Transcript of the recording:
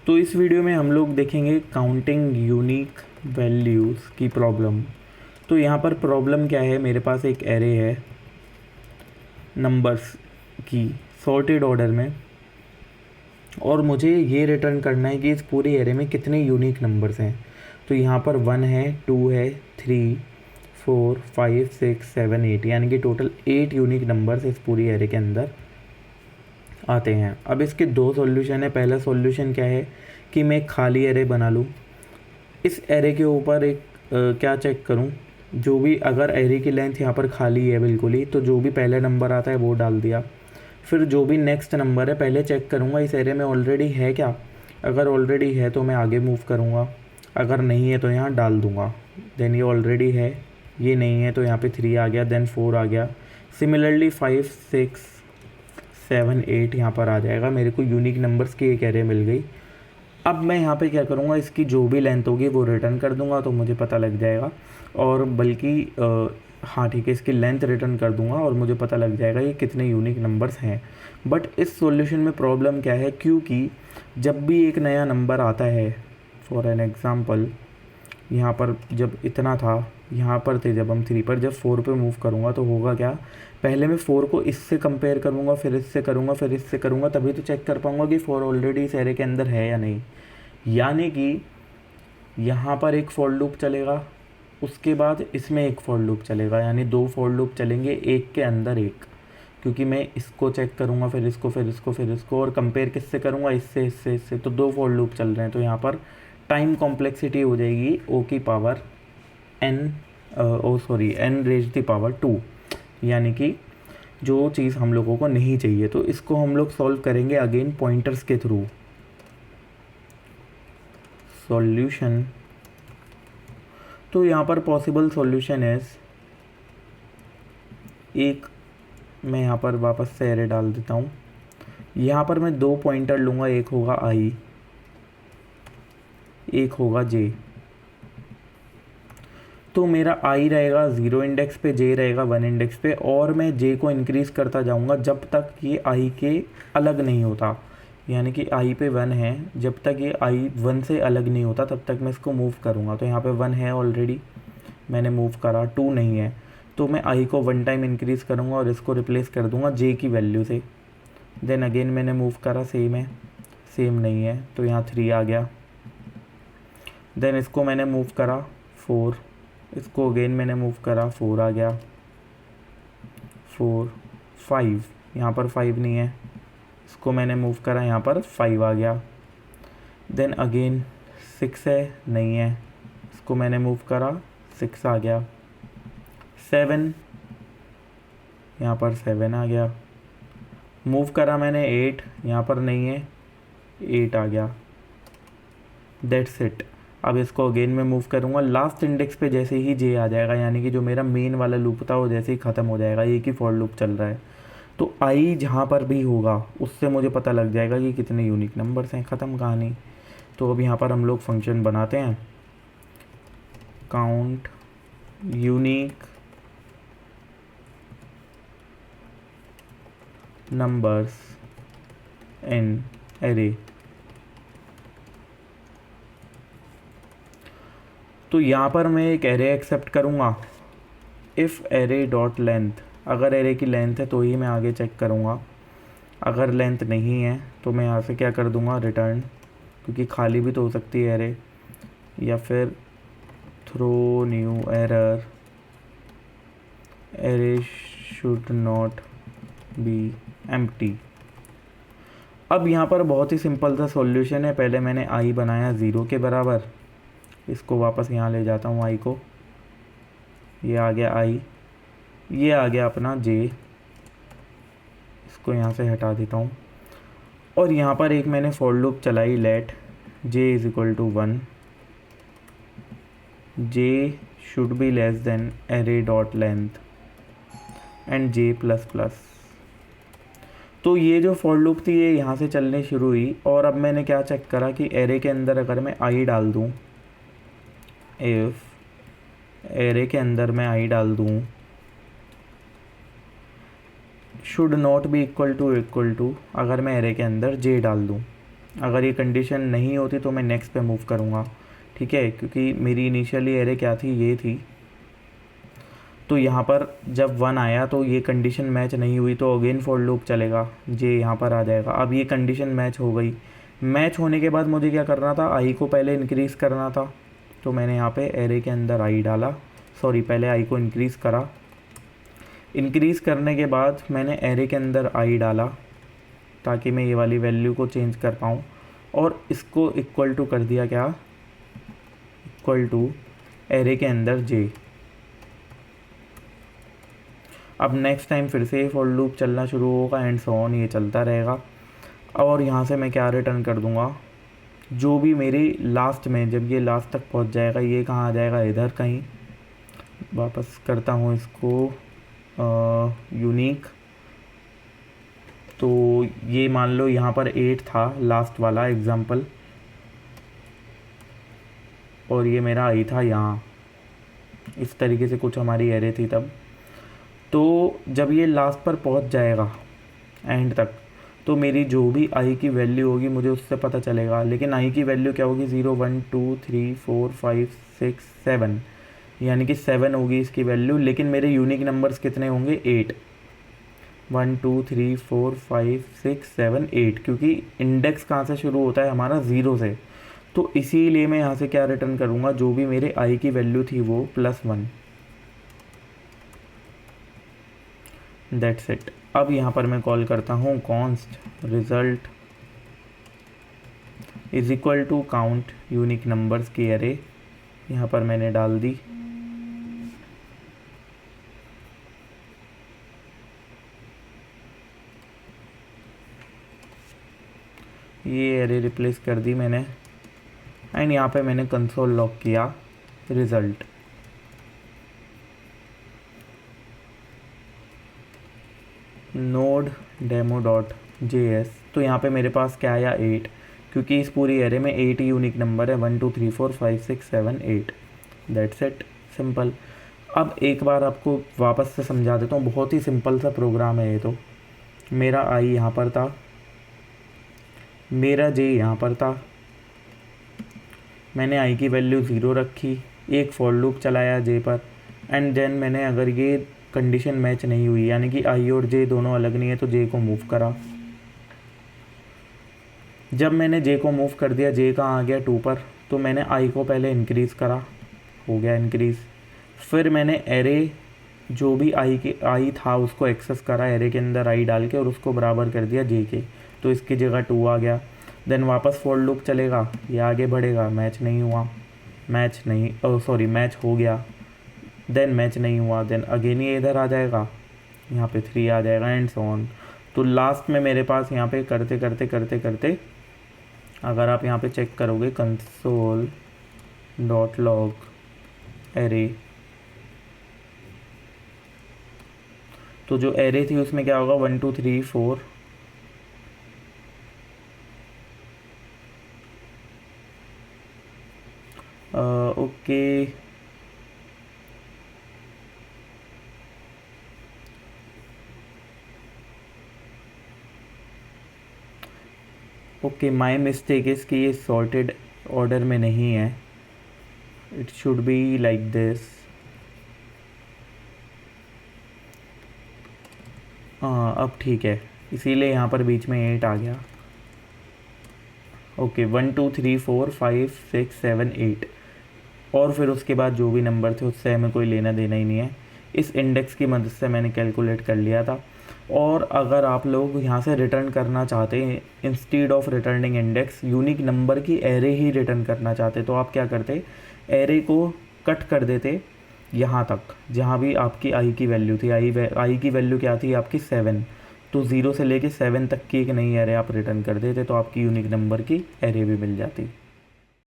तो इस वीडियो में हम लोग देखेंगे काउंटिंग यूनिक वैल्यूज़ की प्रॉब्लम। तो यहाँ पर प्रॉब्लम क्या है, मेरे पास एक एरे है नंबर्स की सॉर्टेड ऑर्डर में, और मुझे ये रिटर्न करना है कि इस पूरे एरे में कितने यूनिक नंबर्स हैं। तो यहाँ पर 1 है, 2 है, 3, 4, 5, 6, 7, 8, यानी कि टोटल 8 यूनिक नंबर्स इस पूरी एरे के अंदर आते हैं। अब इसके दो सॉल्यूशन है। पहला सॉल्यूशन क्या है कि मैं एक खाली एरे बना लूँ, इस एरे के ऊपर एक क्या चेक करूँ, जो भी अगर एरे की लेंथ यहाँ पर खाली है बिल्कुल ही, तो जो भी पहला नंबर आता है वो डाल दिया। फिर जो भी नेक्स्ट नंबर है पहले चेक करूँगा इस एरे में ऑलरेडी है क्या, अगर ऑलरेडी है तो मैं आगे मूव करूँगा, अगर नहीं है तो यहाँ डाल दूँगा। देन ये ऑलरेडी है, ये नहीं है तो यहाँ पे 3 आ गया, देन 4 आ गया। सिमिलरली 5, 6, 7, 8 यहाँ पर आ जाएगा। मेरे को यूनिक नंबर्स की एक एरे मिल गई। अब मैं यहाँ पे क्या करूँगा, इसकी जो भी लेंथ होगी वो रिटर्न कर दूँगा तो मुझे पता लग जाएगा, और बल्कि हाँ ठीक है, इसकी लेंथ रिटर्न कर दूँगा और मुझे पता लग जाएगा ये कितने यूनिक नंबर्स हैं। बट इस सॉल्यूशन में प्रॉब्लम क्या है, क्योंकि जब भी एक नया नंबर आता है, फॉर एन एग्ज़ाम्पल यहाँ पर जब इतना था, यहाँ पर थे जब हम 3 पर, जब 4 पे मूव करूँगा तो होगा क्या, पहले मैं 4 को इससे कंपेयर करूँगा, फिर इससे करूँगा, फिर इससे करूँगा, तभी तो चेक कर पाऊँगा कि 4 ऑलरेडी इस एरे के अंदर है या नहीं। यानी कि यहाँ पर एक फॉर लूप चलेगा, उसके बाद इसमें एक फॉर लूप चलेगा, यानी 2 फॉर लूप चलेंगे एक के अंदर एक, क्योंकि मैं इसको चेक करूँगा, फिर इसको, फिर इसको, फिर इसको, और कंपेयर किससे करूँगा, इससे, इससे, इससे। तो 2 फॉर लूप चल रहे हैं। तो यहाँ पर टाइम कॉम्प्लेक्सिटी हो जाएगी n रेज द पावर 2, यानी कि जो चीज़ हम लोगों को नहीं चाहिए। तो इसको हम लोग सॉल्व करेंगे अगेन पॉइंटर्स के थ्रू। सॉल्यूशन, तो यहाँ पर पॉसिबल सॉल्यूशन है, एक मैं यहाँ पर वापस से एरे डाल देता हूँ। यहाँ पर मैं 2 पॉइंटर लूँगा, एक होगा i, एक होगा j। तो मेरा i रहेगा 0 इंडेक्स पे, j रहेगा 1 इंडेक्स पे, और मैं j को इंक्रीज़ करता जाऊँगा जब तक ये i के अलग नहीं होता। यानी कि i पे 1 है, जब तक ये i 1 से अलग नहीं होता तब तक मैं इसको मूव करूँगा। तो यहाँ पे 1 है ऑलरेडी, मैंने मूव करा, 2 नहीं है, तो मैं i को 1 टाइम इंक्रीज़ करूँगा और इसको रिप्लेस कर दूँगा j की वैल्यू से। देन अगेन मैंने मूव करा, सेम है, सेम नहीं है, तो यहाँ 3 आ गया। देन इसको मैंने मूव करा 4, इसको अगेन मैंने मूव करा, 4 आ गया, 4, 5, यहाँ पर 5 नहीं है, इसको मैंने मूव करा, यहाँ पर 5 आ गया। देन अगेन 6 है, नहीं है, इसको मैंने मूव करा, 6 आ गया। 7, यहाँ पर 7 आ गया। मूव करा मैंने 8, यहाँ पर नहीं है, 8 आ गया। That's it. अब इसको अगेन मैं मूव करूँगा, लास्ट इंडेक्स पे जैसे ही j आ जाएगा, यानी कि जो मेरा मेन वाला लूप था वो जैसे ही ख़त्म हो जाएगा, एक ही फॉर लूप चल रहा है, तो i जहाँ पर भी होगा उससे मुझे पता लग जाएगा कि कितने यूनिक नंबर्स हैं। ख़त्म कहानी। तो अब यहाँ पर हम लोग फंक्शन बनाते हैं, count unique numbers in array. तो यहाँ पर मैं एक एरे एक्सेप्ट करूँगा, इफ़ एरे डॉट लेंथ, अगर एरे की लेंथ है तो ही मैं आगे चेक करूँगा, अगर लेंथ नहीं है तो मैं यहाँ से क्या कर दूँगा, रिटर्न, क्योंकि खाली भी तो हो सकती है एरे, या फिर throw new error, array should not be empty. अब यहाँ पर बहुत ही सिंपल सा सॉल्यूशन है। पहले मैंने i बनाया 0 के बराबर, इसको वापस यहाँ ले जाता हूँ i को, ये आ गया i, ये आ गया अपना j, इसको यहाँ से हटा देता हूँ, और यहाँ पर एक मैंने फॉर लूप चलाई, let j is equal to 1, j should be less than array dot length and j plus plus. तो ये जो फॉर लूप थी ये यहाँ से चलने शुरू हुई, और अब मैंने क्या चेक करा कि एरे के अंदर अगर मैं i डाल दूँ, इफ़ एरे के अंदर मैं i डाल दूँ, should not be equal to, अगर मैं एरे के अंदर j डाल दूँ, अगर ये कंडीशन नहीं होती तो मैं नेक्स्ट पे मूव करूँगा, ठीक है, क्योंकि मेरी इनिशियली एरे क्या थी, ये थी। तो यहाँ पर जब 1 आया तो ये कंडीशन मैच नहीं हुई तो अगेन फॉर लूप चलेगा, जे यहाँ पर आ जाएगा। अब ये कंडीशन मैच हो गई। मैच होने के बाद मुझे क्या करना था, आई को पहले इंक्रीज़ करना था। तो मैंने यहाँ पे एरे के अंदर आई डाला, सॉरी पहले आई को इंक्रीज़ करा। इंक्रीज़ करने के बाद मैंने एरे के अंदर आई डाला ताकि मैं ये वाली वैल्यू को चेंज कर पाऊँ, और इसको इक्वल टू कर दिया, क्या, इक्वल टू एरे के अंदर जे। अब नेक्स्ट टाइम फिर से फॉर लूप चलना शुरू होगा एंड सो ऑन, ये चलता रहेगा। और यहाँ से मैं क्या रिटर्न कर दूँगा, जो भी मेरी लास्ट में, जब ये लास्ट तक पहुँच जाएगा, ये कहाँ आ जाएगा, इधर कहीं। वापस करता हूँ इसको यूनिक। तो ये मान लो यहाँ पर 8 था लास्ट वाला एग्ज़ाम्पल, और ये मेरा आई था यहाँ। इस तरीके से कुछ हमारी एरे थी तब। तो जब ये लास्ट पर पहुँच जाएगा एंड तक, तो मेरी जो भी आई की वैल्यू होगी मुझे उससे पता चलेगा। लेकिन आई की वैल्यू क्या होगी, 0 1 2 3 4 5 6 7, यानी कि 7 होगी इसकी वैल्यू। लेकिन मेरे यूनिक नंबर्स कितने होंगे, 8, 1 2 3 4 5 6 7 8, क्योंकि इंडेक्स कहाँ से शुरू होता है हमारा, 0 से। तो इसीलिए मैं यहाँ से क्या रिटर्न करूँगा, जो भी मेरे आई की वैल्यू थी वो +1, दैट्स इट। अब यहाँ पर मैं कॉल करता हूँ const result is equal to count unique numbers की एरे, यहाँ पर मैंने डाल दी। ये एरे रिप्लेस कर दी मैंने, एंड यहाँ पे मैंने कंसोल लॉग किया result. Node demo dot JS। तो यहाँ पे मेरे पास क्या आया, 8, क्योंकि इस पूरी एरे में 8 ही यूनिक नंबर है, 1 2 3 4 5 6 7 8, दैट्स इट, सिंपल। अब एक बार आपको वापस से समझा देता हूँ, बहुत ही सिंपल सा प्रोग्राम है ये। तो मेरा आई यहाँ पर था, मेरा जे यहाँ पर था, मैंने आई की वैल्यू 0 रखी, एक फॉर लूप चलाया जे पर, एंड देन मैंने, अगर ये कंडीशन मैच नहीं हुई, यानी कि आई और जे दोनों अलग नहीं है, तो जे को मूव करा। जब मैंने जे को मूव कर दिया, जे कहाँ आ गया, 2 पर, तो मैंने आई को पहले इंक्रीज़ करा, हो गया इंक्रीज़। फिर मैंने एरे, जो भी आई था उसको एक्सेस करा एरे के अंदर आई डाल के, और उसको बराबर कर दिया जे के, तो इसकी जगह 2 आ गया। देन वापस फॉर लूप चलेगा, ये आगे बढ़ेगा, मैच नहीं हुआ, मैच नहीं, सॉरी मैच हो गया, देन मैच नहीं हुआ, देन अगेन ये इधर आ जाएगा, यहाँ पे 3 आ जाएगा एंड सो ऑन। तो लास्ट में मेरे पास यहाँ पे करते करते करते करते, अगर आप यहाँ पे चेक करोगे कंसोल डॉट लॉग एरे, तो जो एरे थी उसमें क्या होगा, 1 2 3 4, okay, okay, my mistake is कि ये सॉर्टेड ऑर्डर में नहीं है, it should be like this. हाँ अब ठीक है, इसीलिए यहाँ पर बीच में 8 आ गया। ओके, 1 2 3 4 5 6 7 8, और फिर उसके बाद जो भी नंबर थे उससे हमें कोई लेना देना ही नहीं है। इस इंडेक्स की मदद से मैंने कैलकुलेट कर लिया था। और अगर आप लोग यहाँ से रिटर्न करना चाहते हैं, instead of returning index, unique number की एरे ही रिटर्न करना चाहते, तो आप क्या करते, एरे को कट कर देते यहाँ तक जहाँ भी आपकी आई की वैल्यू थी। आई की वैल्यू क्या थी आपकी, 7, तो 0 से लेके 7 तक की एक नई एरे आप रिटर्न कर देते, तो आपकी यूनिक नंबर की एरे भी मिल जाती।